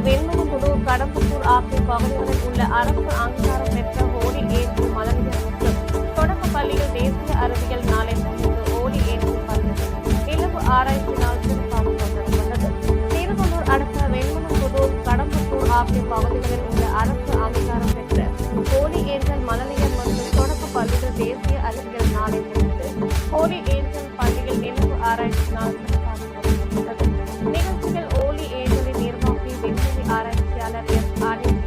வெண்மனகுடு, கடம்பத்தூர் ஆகிய பகுதிகளில் உள்ள அரசு அங்கீகாரம் பெற்ற ஹோலி ஏஞ்சல் மழலையர் மற்றும் தொடக்க பள்ளிகள் தேசிய அறிவியல் நாளை முன்னிட்டு ஹோலி ஏஞ்சல் பள்ளி நிலவு ஆராய்ச்சி நாள் சிறப்பாக கொண்டாடப்பட்டது. திருவள்ளூர் அடுத்த வெண்மனகுடு, கடம்பத்தூர் ஆகிய பகுதிகளில் உள்ள அரசு அங்கீகாரம் பெற்ற ஹோலி ஏஞ்சல் மழலையர் மற்றும் தொடக்க பள்ளிகள் தேசிய அறிவியல் நாளை முன்னிட்டு ஹோலி ஏஞ்சல் பள்ளியில் நிலவு ஆராய்ச்சி நாள் சிறப்பாக கொண்டாடப்பட்டது. நிகழ்ச்சிகள் ஹோலி ஏஞ்சலின் நிர்வாகி விண்வெளி ஆராய்ச்சியாளர் எஸ். ஆனந்த்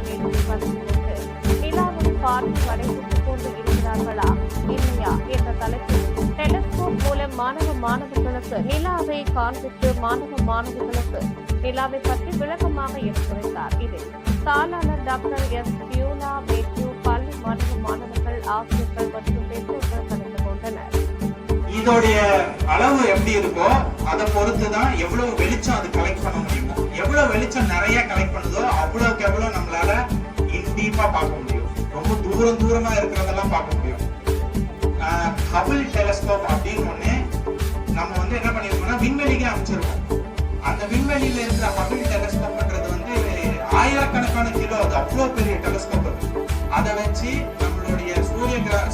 பதவியேற்று நிலாவில் பார்த்து வரைத்துக் கொண்டு இருக்கிறார்களா இல்லையா என்ற தலைப்பில் டெலஸ்கோப் மூலம் மாணவர்களுக்கு நிலாவை காண்பித்து மாணவர்களுக்கு நிலாவை பற்றி விளக்கமாக எடுத்துரைத்தார். இதில் தாளாளர் டாக்டர் எஸ். பியூலா மேத்யூ, பள்ளி மாணவர்கள், ஆசிரியர்கள் மற்றும் பெற்றோர்கள் கலந்து கொண்டனர். இதோடைய அளவு எப்படி இருக்கோ அதை பொறுத்துதான் எவ்வளவு வெளிச்சம் அது கலெக்ட் பண்ண முடியுமோ. எவ்வளவு வெளிச்சம் நிறைய கலெக்ட் பண்ணுதோ அவ்வளவுக்கு எவ்வளவு நம்மளால டீப்பா பார்க்க முடியும். ரொம்ப தூரமா இருக்கிறதெல்லாம் பார்க்க முடியும். ஹபிள் டெலஸ்கோப் அப்படின்னு ஒண்ணு நம்ம வந்து என்ன பண்ணிருக்கோம்னா விண்வெளிக்கு அமைச்சிருக்கோம். அந்த விண்வெளியில இருக்கிற ஹபிள் டெலஸ்கோப்ன்றது வந்து ஆயிரக்கணக்கான கிலோ, அது அவ்வளவு பெரிய டெலஸ்கோப். அதை வச்சு நம்மளுடைய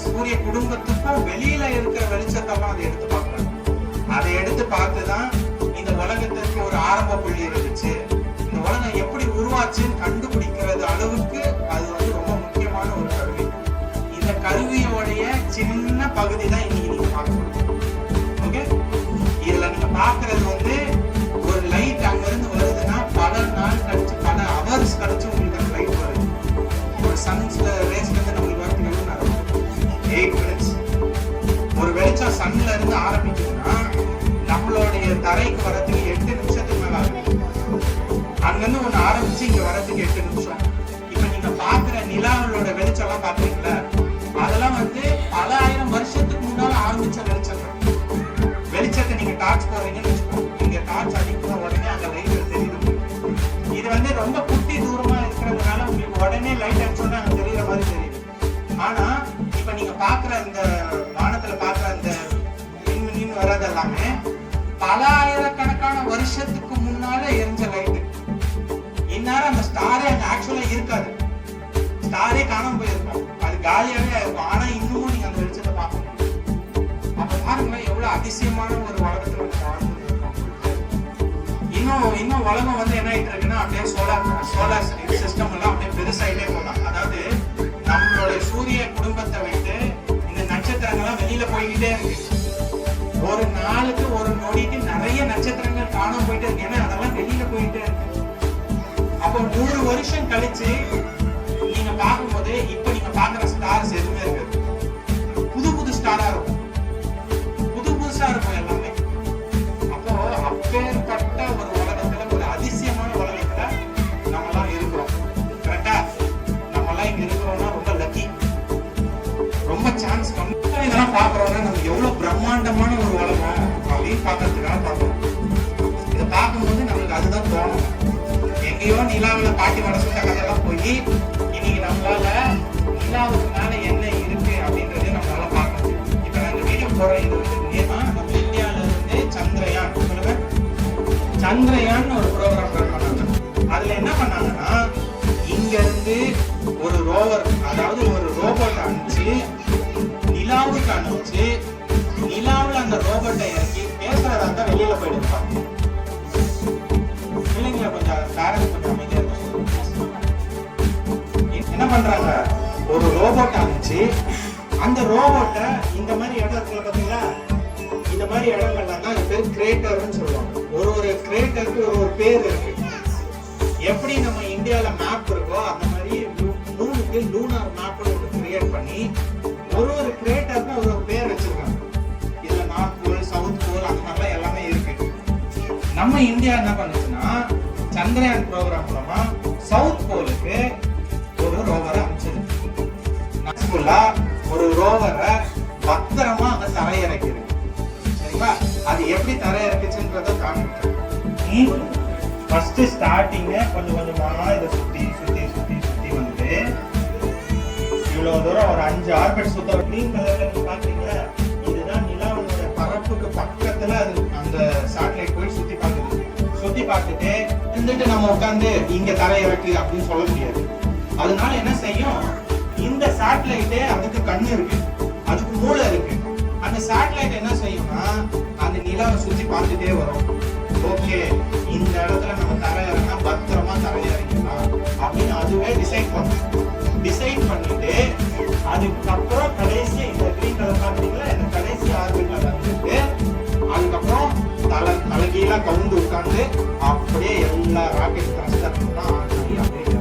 சூரிய குடும்பத்துக்கும் வெளியில இருக்கிற வெளிச்சத்தெல்லாம் அதை எடுத்து பார்க்கணும். அதை எடுத்து பார்த்துதான் இந்த உலகத்திற்கு ஒரு ஆரம்ப புள்ளி இருந்துச்சு, இந்த உலகம் எப்படி உருவாச்சுன்னு கண்டுபிடிக்கிறது அளவுக்கு அது வந்து ரொம்ப முக்கியமான ஒரு கருவி. இந்த கருவியோடைய சின்ன பகுதி தான் இன்னைக்கு நீங்க பார்க்கணும். ஓகே, இதுல நீங்க பாக்குறது வந்து ஒரு லைட் அங்க இருந்து வருதுன்னா பல நாள் கழிச்சு, பல ஹவர்ஸ் கழிச்சு உங்களுக்கு அந்த லைட் வருது. ஒரு சன்ஸ்ல ரேஸ்ல இருந்து நம்மளுக்கு வரதுக்கு 8 minutes. ஒரு வெளிச்சம் சன்ல இருந்து ஆரம்பிக்குதுன்னா நம்மளுடைய தரைக்கு வரதுக்கு 8 நிமிஷத்துக்கு மேல ஆகும். அங்கிருந்து ஒண்ணு ஆரம்பிச்சு இங்க வரதுக்கு 8 நிமிஷம். இப்ப நீங்க பாக்குற நிலாவோட வெளிச்சம் எல்லாம் பாக்குறீங்களா, அதெல்லாம் வந்து பல ஆயிரம் வருஷத்துக்கு முன்னால ஆரம்பிச்ச வெளிச்சம். வெளிச்சத்தை நீங்க டார்ச் போறீங்கன்னு வச்சுக்கோங்க, நீங்க டார்ச் அடிக்கிற உடனே அந்த லைட் தெரியுது. இது வந்து ரொம்ப குட்டி தூரமா இருக்கிறதுனால உங்களுக்கு உடனே லைட் அடிச்சோன்னா அங்க தெரியற மாதிரி தெரியுது. ஆனா இப்ப நீங்க பாக்குற இந்த வானத்துல பாக்குற அந்த மின் வர்றது எல்லாமே பல ஆயிரக்கணக்கான வருஷத்துக்கு முன்னால எரிஞ்ச லைட். இந்நேரம் அந்த ஸ்டாரே அங்க ஆக்சுவலா இருக்காது, ஸ்டாரே காணாம போயிருக்கும், அது காலியாவே இருக்கும். ஆனா இன்னமும் நீங்க அந்த வெளிச்சத்தை பார்க்க முடியும். அப்ப பாருங்களேன் எவ்வளவு அதிசயமான ஒரு உலகத்துல இன்னும் உலகம் வந்து என்ன ஆயிட்டு இருக்குன்னா அப்படியே சோலார் சிஸ்டம் எல்லாம் அப்படியே பெருசாயிட்டே போகலாம். அதாவது நம்மளுடைய சூரிய குடும்பத்தை விட்டு இந்த நட்சத்திரங்கள்லாம் வெளியில போய்கிட்டே இருக்கு. ஒரு நாளுக்கு ஒரு நொடிக்கு நிறைய நட்சத்திரங்கள் காணாம போயிட்டே இருக்கு. ஏன்னா அதெல்லாம் வெளியில போயிட்டே இருக்கு. அப்போ 100 வருஷம் கழிச்சு நீங்க பார்க்கும்போது இப்ப நீங்க பாக்குற ஸ்டார்ஸ் எதுவுமே இருக்காது, புது ஸ்டாரா இருக்கும், புதுசா இருக்கும் எல்லாமே. அப்போ அப்பேற்பட்ட ஒரு உலகத்துல, ஒரு அதிசயமான உலகத்துல நம்மலாம் இருக்கிறோம். கரெக்டா? நம்மலாம் இங்க இருக்கிறோம்னா ரொம்ப லக்கி, ரொம்ப சான்ஸ் கம்மி. இதெல்லாம் பாக்குறோம்னா நம்ம எவ்வளவு பிரம்மாண்டமான ஒரு உலகம் அப்படின்னு பாக்குறதுக்காக பாக்குறோம். இதை பார்க்கும்போது நம்மளுக்கு அதுதான் தோணும். எங்கேயோ நிலாவில பாட்டி வர சொல்ல கதையெல்லாம் போய் இன்னைக்கு நம்மளால நிலாவுக்கு மேல என்ன இருக்கு அப்படின்றது நம்மளால பார்க்க முடியும். இப்ப நான் இந்த வீடியோ போறேன், இது வந்து நம்ம இந்தியால இருந்து சந்திரயான், சொல்லுங்க, சந்திரயான் ஒரு ப்ரோக்ராம் ரன் பண்ணாங்க. அதுல என்ன பண்ணாங்கன்னா இங்க இருந்து ஒரு ரோவர், அதாவது ஒரு ரோபோட் அனுப்பிச்சு நிலாவுக்கு அனுப்பிச்சு நிலாவுல அந்த ரோபோட்டை இறக்கி பேசுறதா இருந்தா வெளியில போயிடுவாங்க. இல்லைங்களா? கொஞ்சம் பேரண்ட்ஸ் கொஞ்சம் அமைதியா என்ன பண்றாங்க, ஒரு ரோபோட்டை அனுப்பிச்சு அந்த ரோபோட்டை இந்த மாதிரி இடம் இருக்குல்ல பாத்தீங்களா, இந்த மாதிரி இடங்கள்லாம் தான் பேர் கிரேட்டர்னு சொல்லுவாங்க. ஒரு கிரேட்டருக்கு ஒரு பேர் இருக்கு. எப்படி நம்ம இந்தியால மேப் இருக்கோ அந்த மாதிரி மூணுக்கு லூனார் மேப்னு ஒன்று கிரியேட் பண்ணி ஒரு கிரேட்டருக்கு ஒரு பேர் வச்சிருக்காங்க. இதுல நார்த் போல், சவுத் போல், அந்த மாதிரிலாம் எல்லாமே இருக்கு. நம்ம இந்தியா என்ன பண்ணுச்சுன்னா சந்திரயான் ப்ரோக்ராம் மூலமா சவுத் போலுக்கு ஒரு ரோவரை அமைச்சது. ஒரு ரோவரை பத்திரமா அங்க தரையிறக்கிது. சரிங்களா? அது எப்படி தரையிறக்குச்சுன்றத காமிக்கிறேன். ஃபர்ஸ்ட் ஸ்டார்டிங் கொஞ்சம் கொஞ்சமா இதை சுத்தி வந்து இவ்வளவு தூரம் ஒரு 5 ஆர்பிட் சுத்த. கிரீன் கலர்ல நீங்க பாத்தீங்களா, இதுதான் நிலாவோட பரப்புக்கு பக்கத்துல அது அந்த சேட்டலைட் போய் சுத்தி பார்த்துட்டு இருந்துட்டு நம்ம உட்கார்ந்து இங்க தரையிறக்கு அப்படின்னு சொல்ல முடியாது. அதனால என்ன செய்யும், இந்த சேட்டலைட் அதுக்கு கண்ணு இருக்கு, அதுக்கு மூளை இருக்கு. அந்த சேட்டலைட் என்ன செய்யும்னா அந்த நிலாவை சுத்தி பார்த்துட்டே வரும். ஓகே, இந்த இடத்துல நம்ம தரையிறங்கினா பத்திரமா தரையிறங்கிக்கலாம் அப்படின்னு அதுவே டிசைட் பண்ணும். டிசைட் பண்ணிட்டு அதுக்கப்புறம் கடைசி இந்த கிரீன் கலர் பாத்தீங்களா, இந்த கடைசி ஆர்பிட்ல வந்துட்டு அதுக்கப்புறம் தலைகீழா கவுந்து உட்கார்ந்து அப்படியே எல்லா ராக்கெட் த்ரஸ்டரும் தான் ஆகி அப்படியே.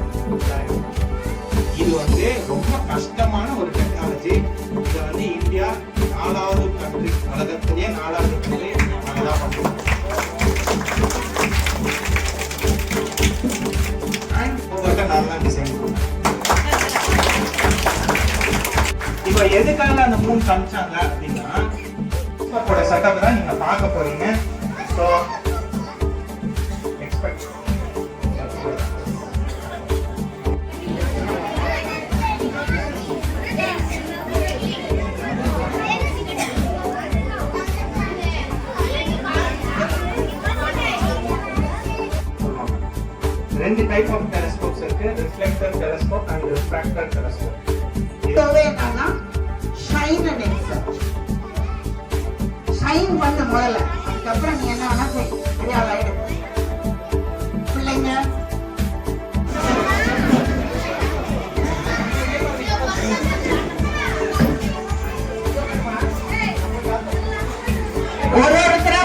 இது வந்து ரொம்ப கஷ்டமான ஒரு டெக்னாலஜி. இதை வந்து இந்தியா 4வது கண்ட்ரி, உலகத்திலேயே 4வது கண்ட்ரி நாங்கதான் பண்றோம். நான் தான் டிசைன் பண்ணேன். இப்ப எதுக்காக அந்த 3 காமிச்சாங்க அப்படின்னா செட்டப் தான் நீங்க பார்க்க போறீங்க. ஸோ எக்ஸ்பெக்ட் ரெண்டு டைப் ஆஃப் டெலஸ்கோப்ஸ் இருக்கு, reflector telescope and refractor telescope. இதுவே என்னன்னா ஷைன் லென்ஸ். ஷைன் பண்ண முதல்ல, அதுக்கப்புறம் நீ என்ன வேணா செய், சரியா ஆயிடும். பிள்ளைங்க ஒரு ஒருத்தரா